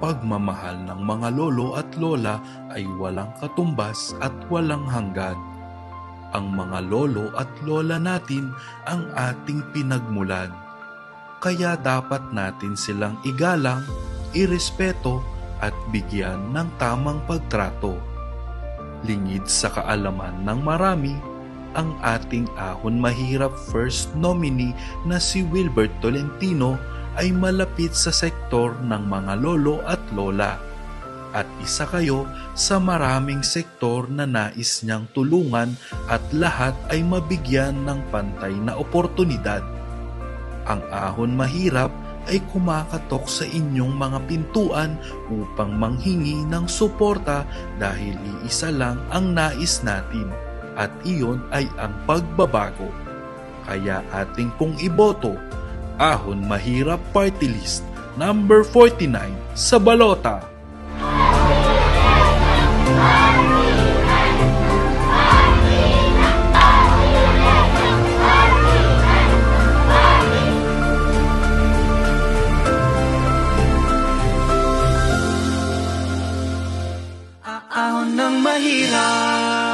pagmamahal ng mga lolo at lola ay walang katumbas at walang hanggan. Ang mga lolo at lola natin ang ating pinagmulan. Kaya dapat natin silang igalang, irespeto at bigyan ng tamang pagtrato. Lingid sa kaalaman ng marami, ang ating ahon mahirap first nominee na si Wilbert Tolentino ay malapit sa sektor ng mga lolo at lola. At isa kayo sa maraming sektor na nais niyang tulungan at lahat ay mabigyan ng pantay na oportunidad. Ang ahon mahirap ay kumakatok sa inyong mga pintuan upang manghingi ng suporta dahil iisa lang ang nais natin at iyon ay ang pagbabago. Kaya ating pong iboto Ahon Mahirap Party List number 49 sa balota. Ahon ng mahirap.